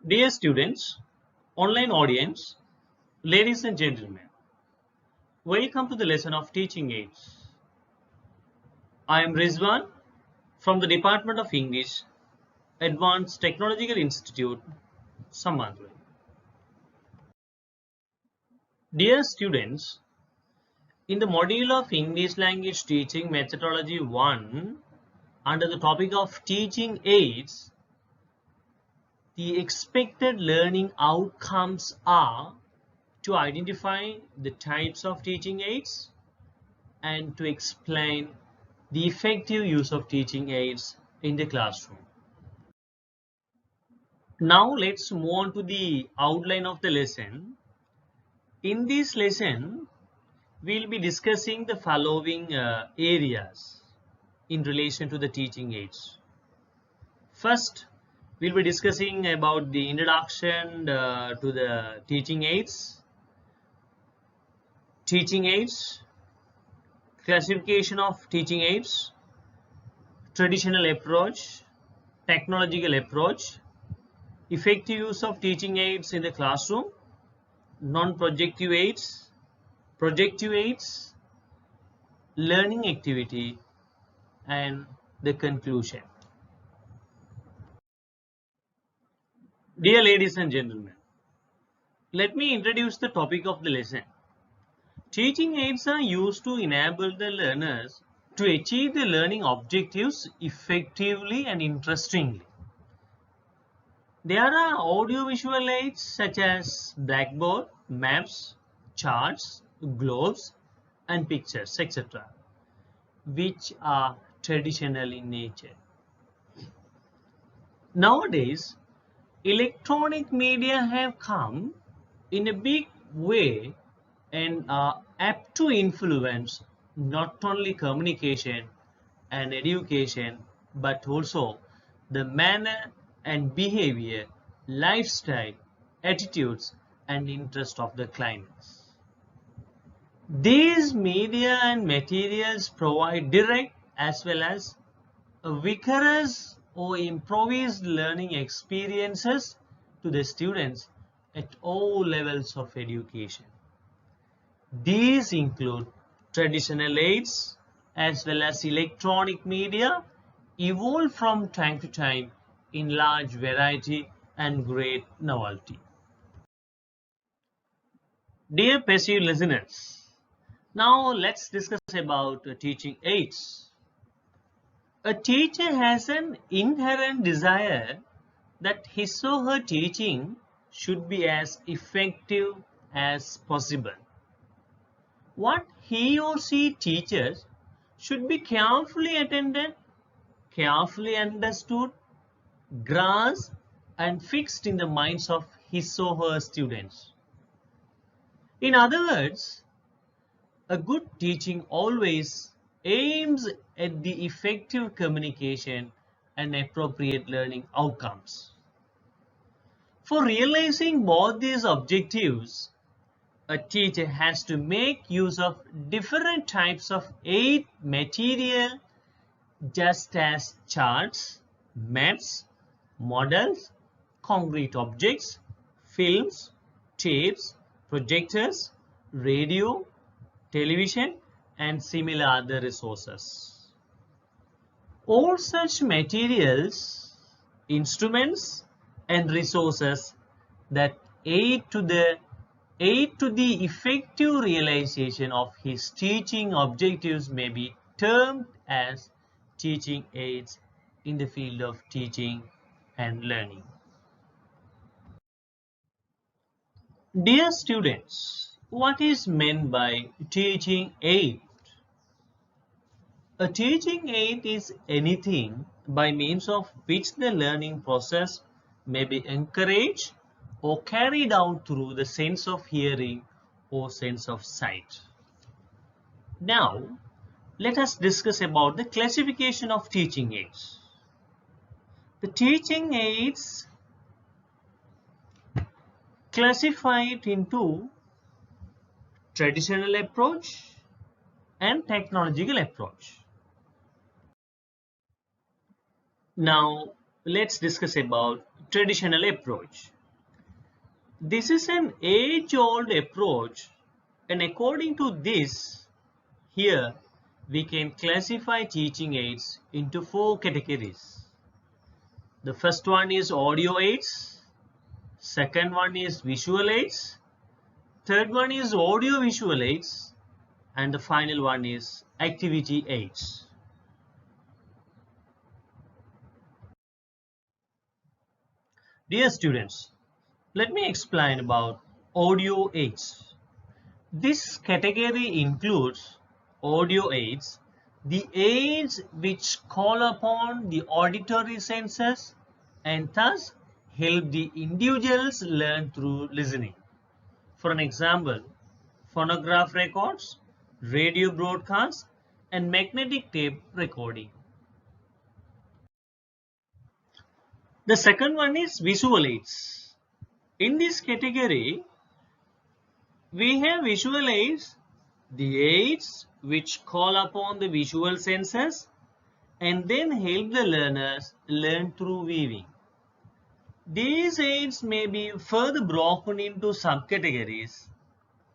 Dear students, online audience, ladies and gentlemen, welcome to the lesson of Teaching Aids. I am Rizwan from the Department of English, Advanced Technological Institute, Samanthal. Dear students, in the module of English Language Teaching Methodology 1, under the topic of Teaching Aids, the expected learning outcomes are to identify the types of teaching aids and to explain the effective use of teaching aids in the classroom. Now let's move on to the outline of the lesson. In this lesson, we'll be discussing the following areas in relation to the teaching aids. First, we'll be discussing about the introduction to the teaching aids, classification of teaching aids, traditional approach, technological approach, effective use of teaching aids in the classroom, non-projective aids, projective aids, learning activity, and the conclusion. Dear ladies and gentlemen, let me introduce the topic of the lesson. Teaching aids are used to enable the learners to achieve the learning objectives effectively and interestingly. There are audiovisual aids such as Blackboard, maps, charts, globes, and pictures, etc., which are traditional in nature. Nowadays, electronic media have come in a big way and are apt to influence not only communication and education but also the manner and behavior, lifestyle, attitudes, and interest of the clients. These media and materials provide direct as well as vigorous or improvised learning experiences to the students at all levels of education. These include traditional aids as well as electronic media evolved from time to time in large variety and great novelty. Dear passive listeners, now let's discuss about teaching aids. A teacher has an inherent desire that his or her teaching should be as effective as possible. What he or she teaches should be carefully attended, carefully understood, grasped, and fixed in the minds of his or her students. In other words, a good teaching always aims at the effective communication and appropriate learning outcomes. For realizing both these objectives, a teacher has to make use of different types of aid material just as charts, maps, models, concrete objects, films, tapes, projectors, radio, television, and similar other resources. All such materials, instruments, and resources that aid to the effective realization of his teaching objectives may be termed as teaching aids in the field of teaching and learning. Dear students, what is meant by teaching aid? A teaching aid is anything by means of which the learning process may be encouraged or carried out through the sense of hearing or sense of sight. Now, let us discuss about the classification of teaching aids. The teaching aids classified into traditional approach and technological approach. Now, let's discuss about traditional approach. This is an age-old approach, and according to this, here we can classify teaching aids into 4 categories. The first one is audio aids, second one is visual aids, third one is audio visual aids, and the final one is activity aids. Dear students, let me explain about audio aids. This category includes audio aids, the aids which call upon the auditory senses and thus help the individuals learn through listening. For an example, phonograph records, radio broadcasts, and magnetic tape recording. The second one is visual aids. In this category, we have visual aids, the aids which call upon the visual senses and then help the learners learn through viewing. These aids may be further broken into subcategories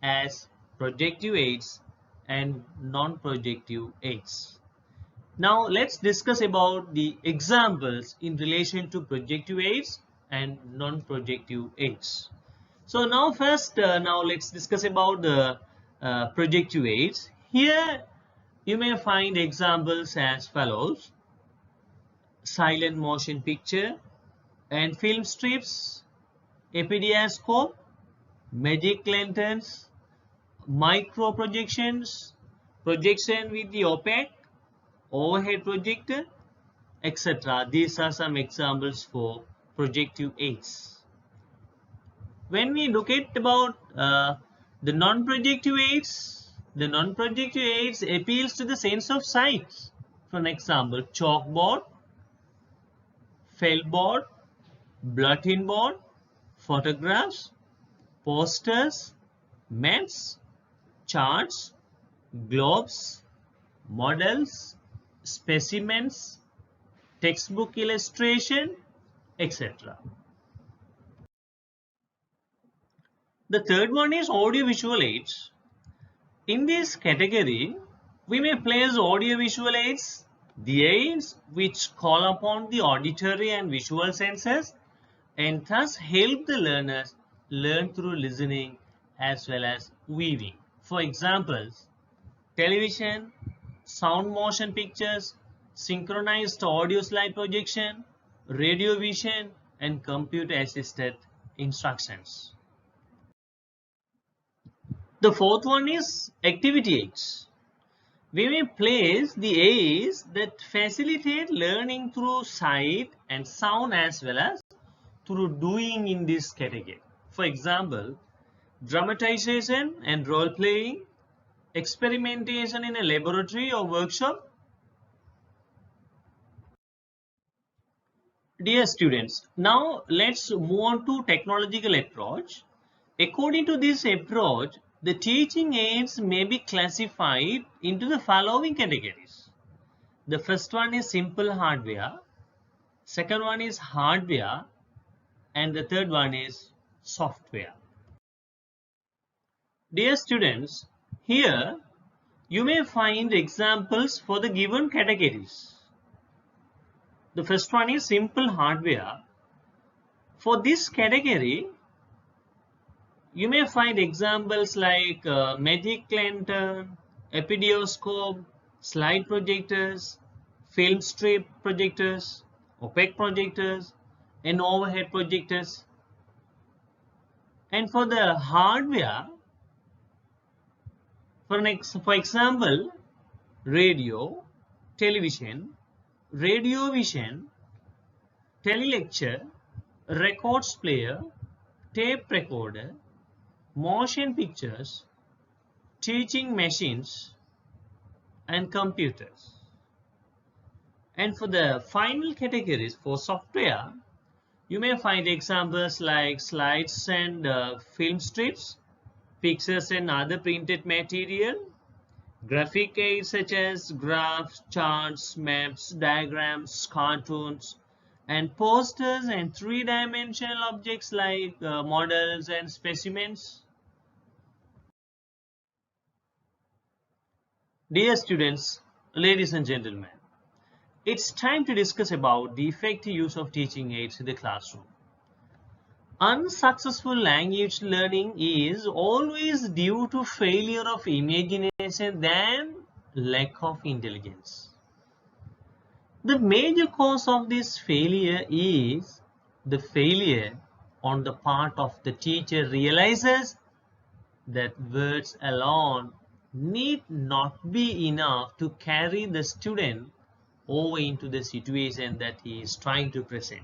as projective aids and non-projective aids. Now let's discuss about the examples in relation to projective aids and non-projective aids. So now first, now let's discuss about the projective aids. Here you may find examples as follows: silent motion picture and film strips, epidiascope, magic lanterns, micro projections, projection with the opaque, overhead projector, etc. These are some examples for projective aids. When we look at about the non-projective aids, appeals to the sense of sight. For example, chalkboard, felt bulletin board, photographs, posters, maps, charts, globes, models, specimens, textbook illustration, etc. The third one is audiovisual aids. In this category, we may place audiovisual aids, the aids which call upon the auditory and visual senses and thus help the learners learn through listening as well as viewing. For examples, television, sound motion pictures, synchronized audio slide projection, radio vision, and computer assisted instructions. The fourth one is activity aids. We may place the aids that facilitate learning through sight and sound as well as through doing in this category. For example, dramatization and role playing, experimentation in a laboratory or workshop. Dear students, now let's move on to technological approach. According to this approach, the teaching aids may be classified into the following categories. The first one is simple hardware, second one is hardware, and the third one is software. Dear students, here you may find examples for the given categories. The first one is simple hardware. For this category, you may find examples like magic lantern, epidioscope, slide projectors, film strip projectors, opaque projectors, and overhead projectors. And for the hardware, for example, radio, television, radio vision, telelecture, records player, tape recorder, motion pictures, teaching machines, and computers. And for the final categories for software, you may find examples like slides and film strips, pictures and other printed material, graphic aids such as graphs, charts, maps, diagrams, cartoons, and posters and three-dimensional objects like models and specimens. Dear students, ladies and gentlemen, it's time to discuss about the effective use of teaching aids in the classroom. Unsuccessful language learning is always due to failure of imagination than lack of intelligence. The major cause of this failure is the failure on the part of the teacher realizes that words alone need not be enough to carry the student over into the situation that he is trying to present.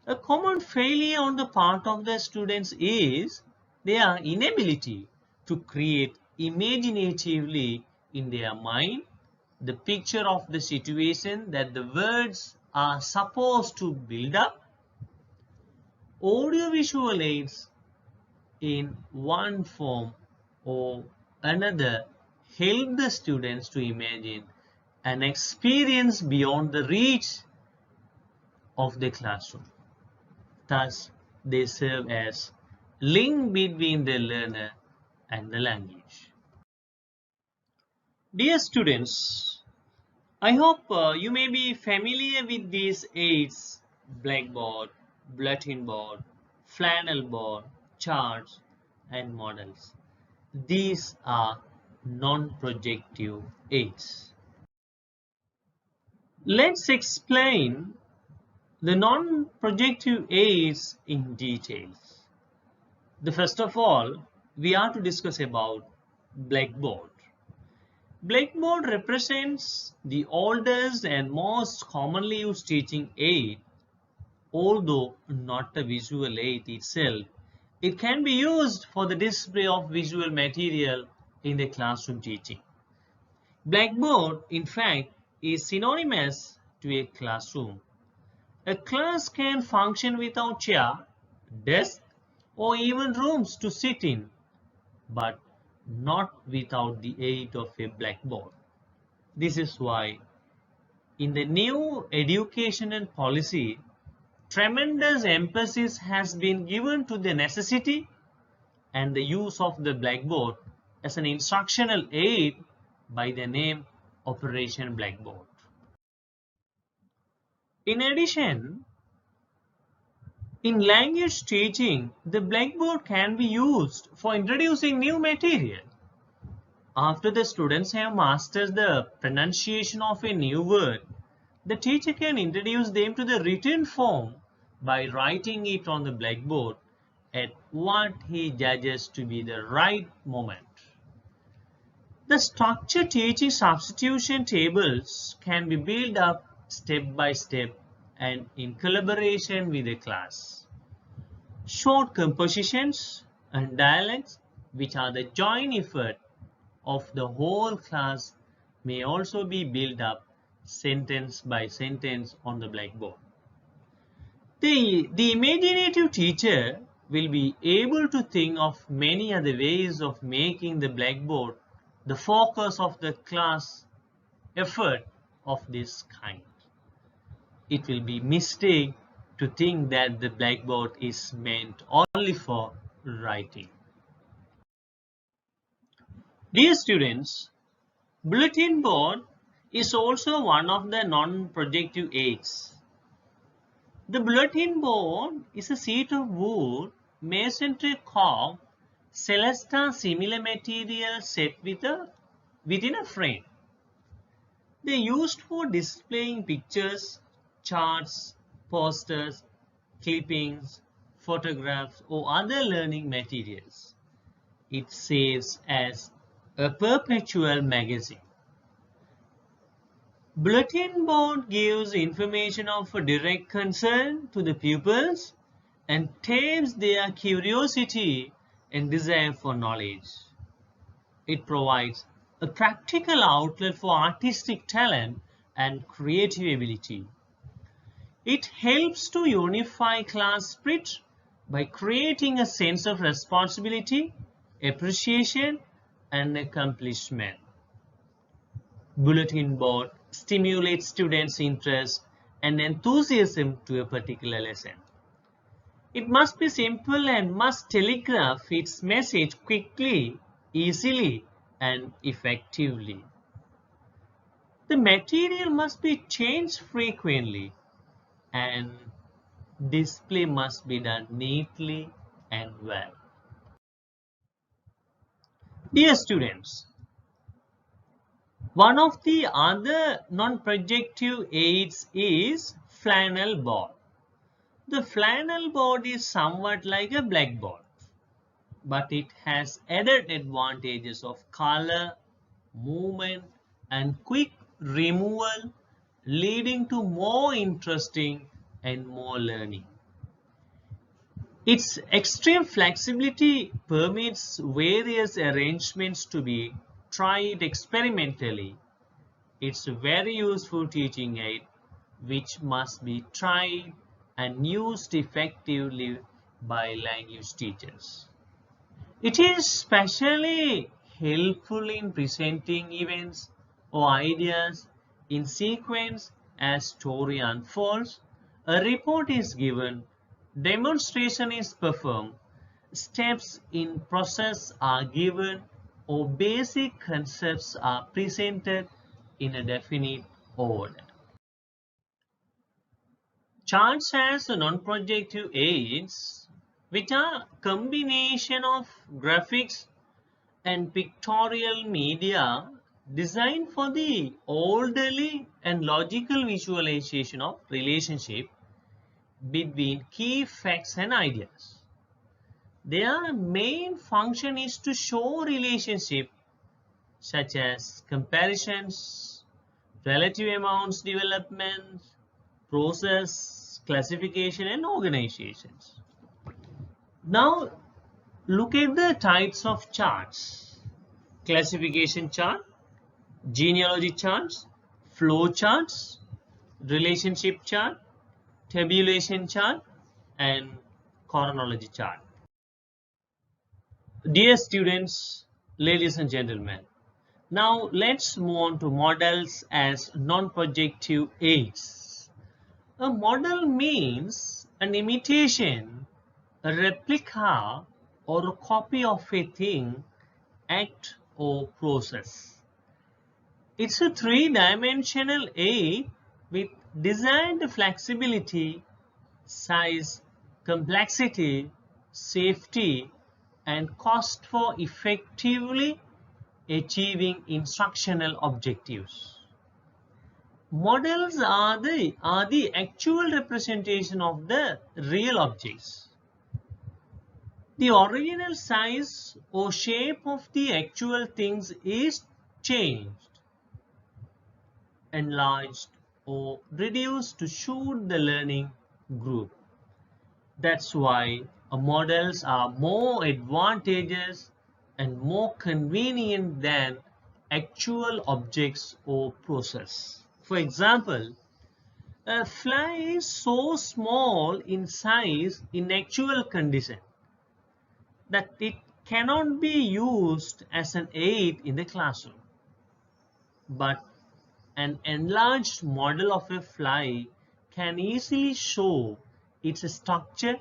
A common failure on the part of the students is their inability to create imaginatively in their mind the picture of the situation that the words are supposed to build up. Audiovisual aids in one form or another help the students to imagine an experience beyond the reach of the classroom. Thus, they serve as link between the learner and the language. Dear students, I hope you may be familiar with these aids: Blackboard, Bulletin Board, Flannel Ball, charts, and models. These are non-projective aids. Let's explain the non-projective aids in details. First of all, we are to discuss about Blackboard. Blackboard represents the oldest and most commonly used teaching aid. Although not a visual aid itself, it can be used for the display of visual material in the classroom teaching. Blackboard, in fact, is synonymous to a classroom. A class can function without chair, desk, or even rooms to sit in, but not without the aid of a blackboard. This is why in the new educational policy, tremendous emphasis has been given to the necessity and the use of the blackboard as an instructional aid by the name Operation Blackboard. In addition, in language teaching, the blackboard can be used for introducing new material. After the students have mastered the pronunciation of a new word, the teacher can introduce them to the written form by writing it on the blackboard at what he judges to be the right moment. The structured teaching substitution tables can be built up step by step and in collaboration with the class. Short compositions and dialogues, which are the joint effort of the whole class, may also be built up sentence by sentence on the blackboard. The imaginative teacher will be able to think of many other ways of making the blackboard the focus of the class effort of this kind. It will be a mistake to think that the blackboard is meant only for writing. Dear students, Bulletin Board is also one of the non-projective aids. The bulletin board is a sheet of wood, masonry cork, celesta similar material set within a frame. They are used for displaying pictures, charts, posters, clippings, photographs, or other learning materials. It serves as a perpetual magazine. Bulletin board gives information of a direct concern to the pupils and tames their curiosity and desire for knowledge. It provides a practical outlet for artistic talent and creative ability. It helps to unify class spirit by creating a sense of responsibility, appreciation, and accomplishment. Bulletin board stimulates students' interest and enthusiasm to a particular lesson. It must be simple and must telegraph its message quickly, easily, and effectively. The material must be changed frequently, and display must be done neatly and well. Dear students, one of the other non-projective aids is flannel ball. The flannel board is somewhat like a blackboard, but it has added advantages of color, movement, and quick removal, leading to more interesting and more learning. Its extreme flexibility permits various arrangements to be tried experimentally. It's a very useful teaching aid which must be tried and used effectively by language teachers. It is especially helpful in presenting events or ideas in sequence as story unfolds, a report is given, demonstration is performed, steps in process are given, or basic concepts are presented in a definite order. Charts as non-projective aids, which are combination of graphics and pictorial media designed for the orderly and logical visualization of relationship between key facts and ideas. Their main function is to show relationship such as comparisons, relative amounts development, process, classification and organizations. Now look at the types of charts: classification chart, genealogy charts, flow charts, relationship chart, tabulation chart, and chronology chart. Dear students, ladies and gentlemen, now let's move on to models as non-projective aids. A model means an imitation, a replica, or a copy of a thing, act, or process. It's a three-dimensional aid with designed flexibility, size, complexity, safety, and cost for effectively achieving instructional objectives. Models are the actual representation of the real objects. The original size or shape of the actual things is changed, enlarged, or reduced to suit the learning group. That's why models are more advantageous and more convenient than actual objects or process. For example, a fly is so small in size in actual condition that it cannot be used as an aid in the classroom. But an enlarged model of a fly can easily show its structure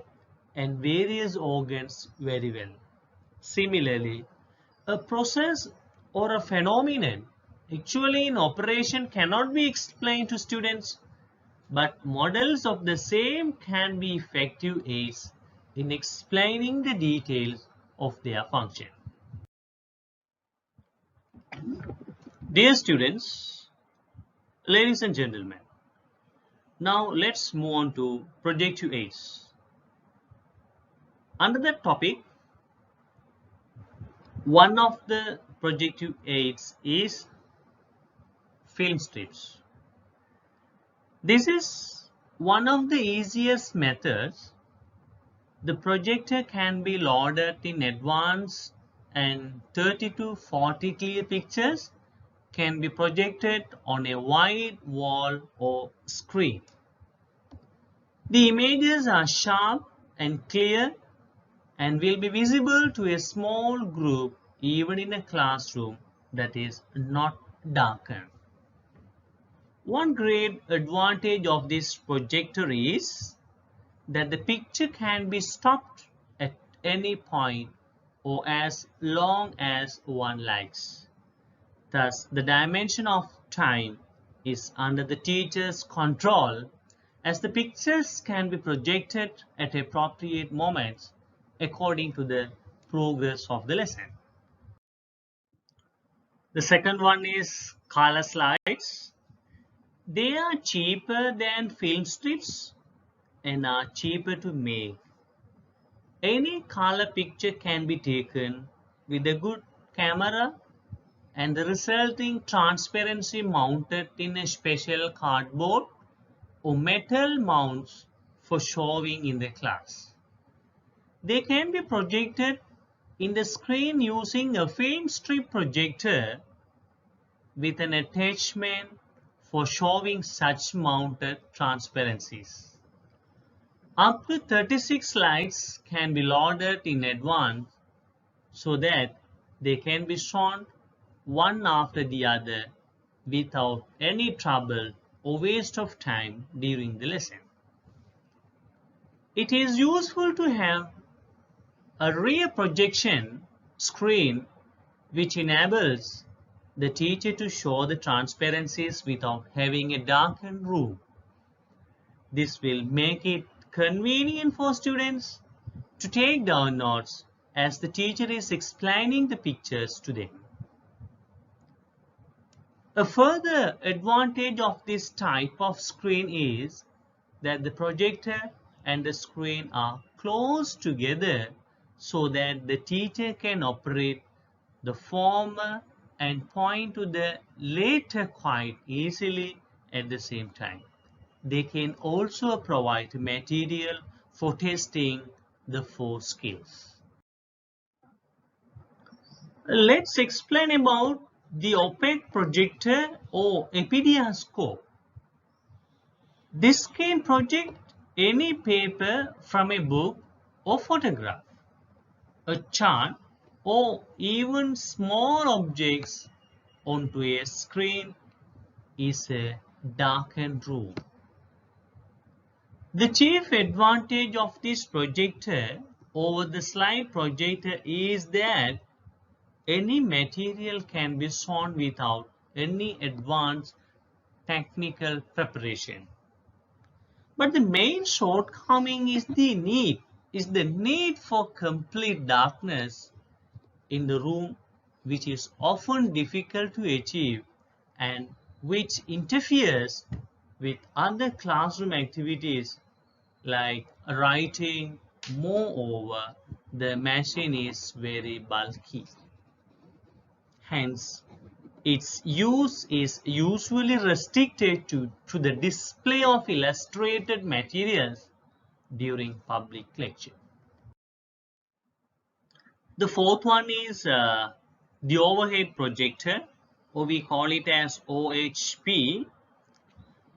and various organs very well. Similarly, a process or a phenomenon actually in operation cannot be explained to students, but models of the same can be effective aids in explaining the details of their function. Dear students, ladies and gentlemen, now let's move on to projective aids. Under that topic, one of the projective aids is film strips. This is one of the easiest methods. The projector can be loaded in advance and 30 to 40 clear pictures can be projected on a wide wall or screen. The images are sharp and clear and will be visible to a small group even in a classroom that is not darkened. One great advantage of this projector is that the picture can be stopped at any point or as long as one likes. Thus, the dimension of time is under the teacher's control, as the pictures can be projected at appropriate moments according to the progress of the lesson. The second one is color slides. They are cheaper than film strips and are cheaper to make. Any color picture can be taken with a good camera and the resulting transparency mounted in a special cardboard or metal mounts for showing in the class. They can be projected in the screen using a film strip projector with an attachment for showing such mounted transparencies. Up to 36 slides can be loaded in advance so that they can be shown one after the other without any trouble or waste of time during the lesson. It is useful to have a rear projection screen which enables the teacher to show the transparencies without having a darkened room. This will make it convenient for students to take down notes as the teacher is explaining the pictures to them. A further advantage of this type of screen is that the projector and the screen are close together so that the teacher can operate the former and point to the later quite easily at the same time. They can also provide material for testing the 4 skills. Let's explain about the opaque projector or epidiouscope. This can project any paper from a book or photograph, a chart, or even small objects onto a screen is a darkened room. The chief advantage of this projector over the slide projector is that any material can be shown without any advanced technical preparation. But the main shortcoming is the need for complete darkness in the room, which is often difficult to achieve and which interferes with other classroom activities like writing. Moreover, the machine is very bulky. Hence, its use is usually restricted to the display of illustrated materials during public lecture. The fourth one is the overhead projector, or we call it as OHP.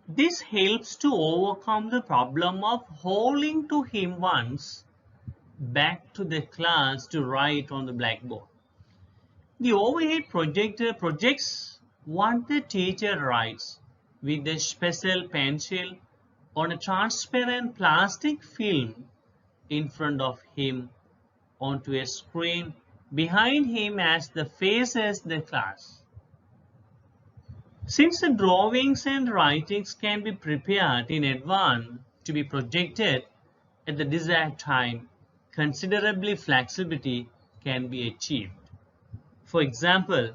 This helps to overcome the problem of holding to him once back to the class to write on the blackboard. The overhead projector projects what the teacher writes with a special pencil on a transparent plastic film in front of him onto a screen behind him as the faces the class. Since the drawings and writings can be prepared in advance to be projected at the desired time, considerable flexibility can be achieved. For example,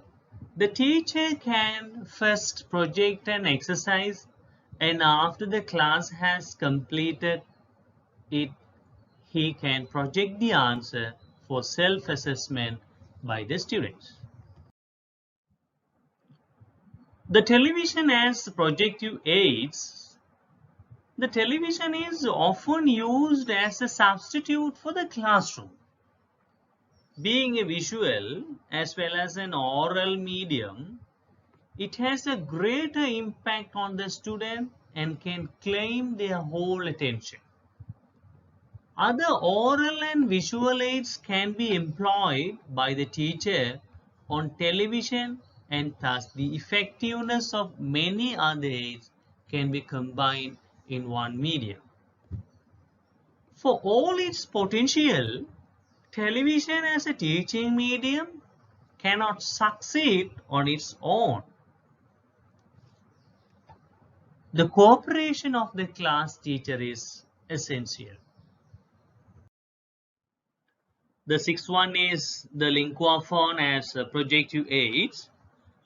the teacher can first project an exercise, and after the class has completed it, he can project the answer for self-assessment by the students. The television as projective aids. The television is often used as a substitute for the classroom. Being a visual as well as an oral medium, it has a greater impact on the student and can claim their whole attention. Other oral and visual aids can be employed by the teacher on television and thus the effectiveness of many other aids can be combined in one medium. For all its potential, television as a teaching medium cannot succeed on its own. The cooperation of the class teacher is essential. The sixth one is the linguaphone as projective aids.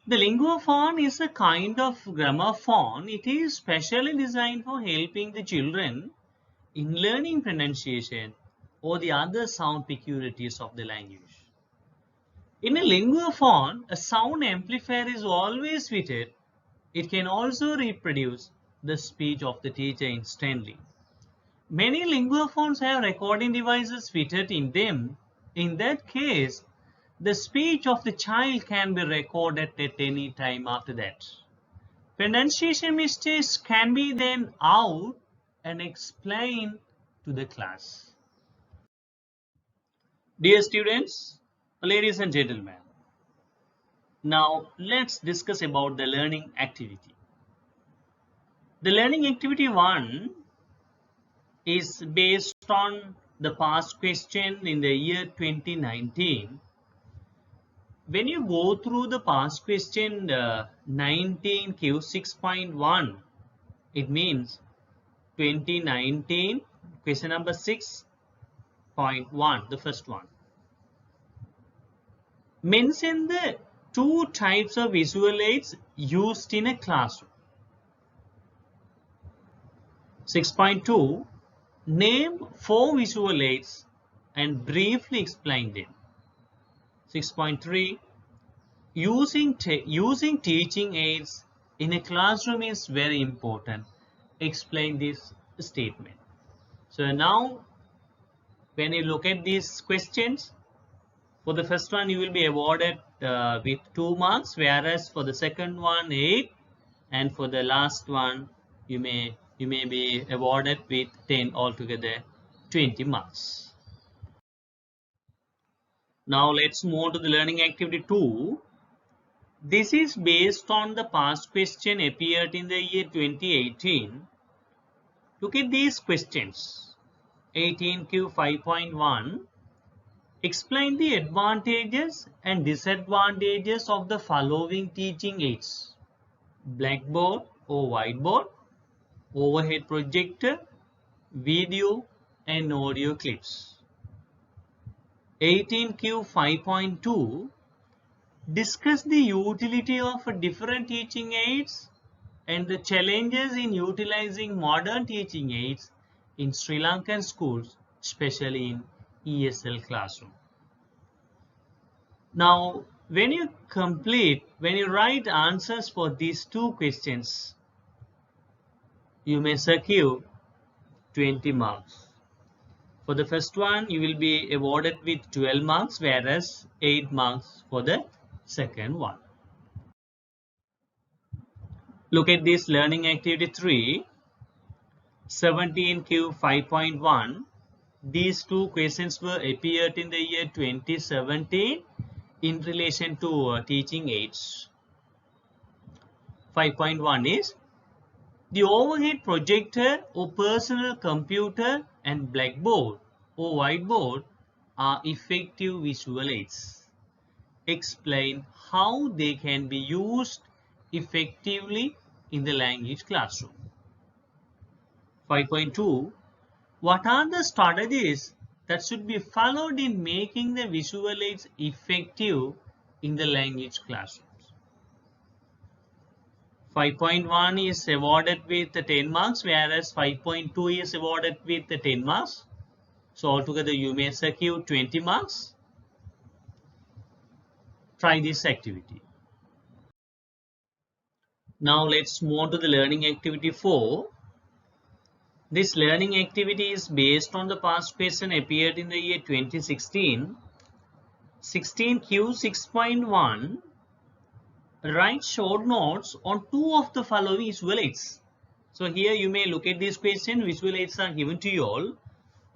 The linguaphone is a kind of gramophone. It is specially designed for helping the children in learning pronunciation or the other sound peculiarities of the language. In a linguaphone, a sound amplifier is always fitted. It can also reproduce the speech of the teacher instantly. Many linguaphones have recording devices fitted in them. In that case, the speech of the child can be recorded at any time after that. Pronunciation mistakes can be then out and explained to the class. Dear students, ladies and gentlemen, now let's discuss about the learning activity. The learning activity 1 is based on the past question in the year 2019. When you go through the past question 19Q6.1, it means 2019 question number 6.1, the first one. Mention the 2 types of visual aids used in a classroom. 6.2, name 4 visual aids and briefly explain them. 6.3, using teaching aids in a classroom is very important. Explain this statement. So now, when you look at these questions, for the first one you will be awarded with 2 marks, whereas for the second one 8, and for the last one you may be awarded with 10, altogether 20 marks. Now let's move on to the learning activity 2. This is based on the past question appeared in the year 2018. Look at these questions. 18Q5.1. Explain the advantages and disadvantages of the following teaching aids: Blackboard or whiteboard, overhead projector, video and audio clips. 18Q5.2. Discuss the utility of different teaching aids and the challenges in utilizing modern teaching aids in Sri Lankan schools, especially in ESL classroom. Now, when you write answers for these 2 questions, you may secure 20 marks. For the first one, you will be awarded with 12 marks, whereas 8 marks for the second one. Look at this learning activity 3, 17Q5.1. These 2 questions were appeared in the year 2017 in relation to teaching aids. 5.1 is the overhead projector or personal computer and Blackboard or whiteboard are effective visual aids. Explain how they can be used effectively in the language classroom. 5.2. What are the strategies that should be followed in making the visual aids effective in the language classrooms? 5.1 is awarded with 10 marks, whereas 5.2 is awarded with 10 marks. So altogether you may secure 20 marks. Try this activity. Now let's move on to the learning activity 4. This learning activity is based on the past question appeared in the year 2016. 16Q6.1. Write short notes on 2 of the following visual aids. So here you may look at this question. Visual aids are given to you all.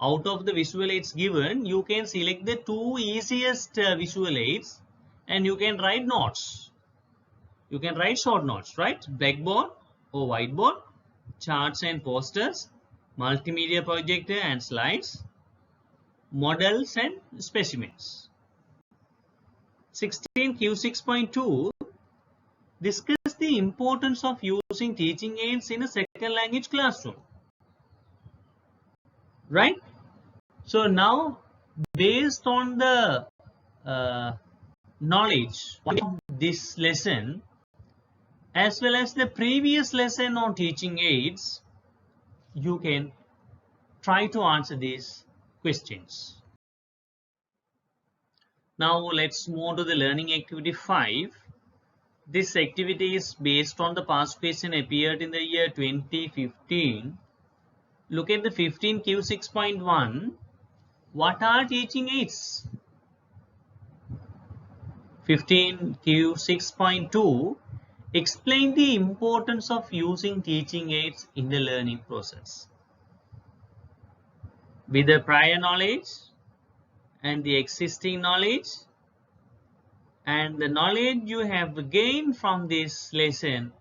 Out of the visual aids given, you can select the 2 easiest visual aids and you can write notes. You can write short notes, right? Blackboard or whiteboard, charts and posters, multimedia projector and slides, models and specimens. 16 Q6.2 discuss the importance of using teaching aids in a second language classroom. Right? So now, based on the knowledge of this lesson, as well as the previous lesson on teaching aids, you can try to answer these questions. Now let's move to the learning activity 5. This activity is based on the past question appeared in the year 2015. Look at the 15 Q6.1. What are teaching aids? 15 Q6.2. Explain the importance of using teaching aids in the learning process. With the prior knowledge and the existing knowledge and the knowledge you have gained from this lesson,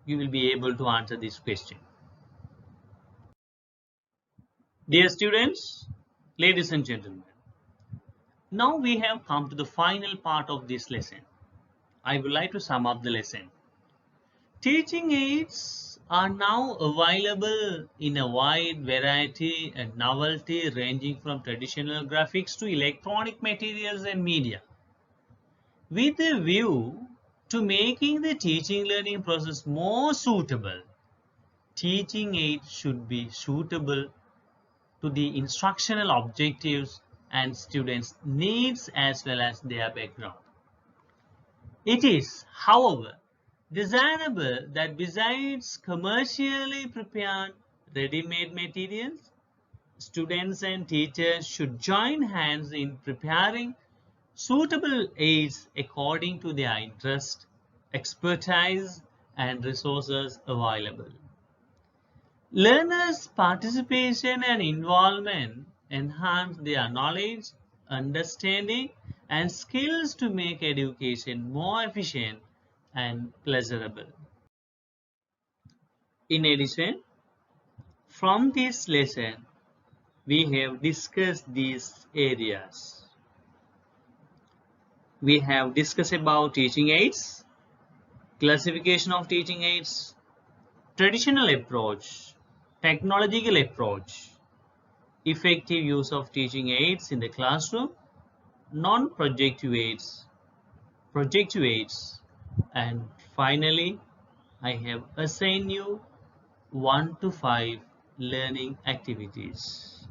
you will be able to answer this question. Dear students, ladies and gentlemen, now we have come to the final part of this lesson. I would like to sum up the lesson. Teaching aids are now available in a wide variety and novelty ranging from traditional graphics to electronic materials and media. With a view to making the teaching learning process more suitable, teaching aids should be suitable to the instructional objectives and students' needs as well as their background. It is, however, desirable that besides commercially prepared ready-made materials, students and teachers should join hands in preparing suitable aids according to their interest, expertise, and resources available. Learners' participation and involvement enhance their knowledge, understanding, and skills to make education more efficient and pleasurable. In addition, from this lesson, we have discussed these areas. We have discussed about teaching aids, classification of teaching aids, traditional approach, technological approach, effective use of teaching aids in the classroom, non-projective aids, projective aids, and finally, I have assigned you 1 to 5 learning activities.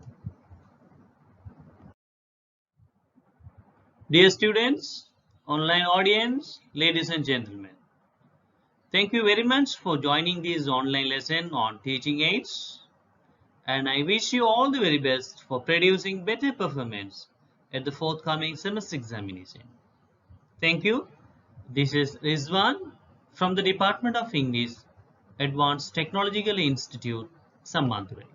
Dear students, online audience, ladies and gentlemen, thank you very much for joining this online lesson on teaching aids, and I wish you all the very best for producing better performance at the forthcoming semester examination. Thank you. This is Rizwan from the Department of English, Advanced Technological Institute, Sambanturai.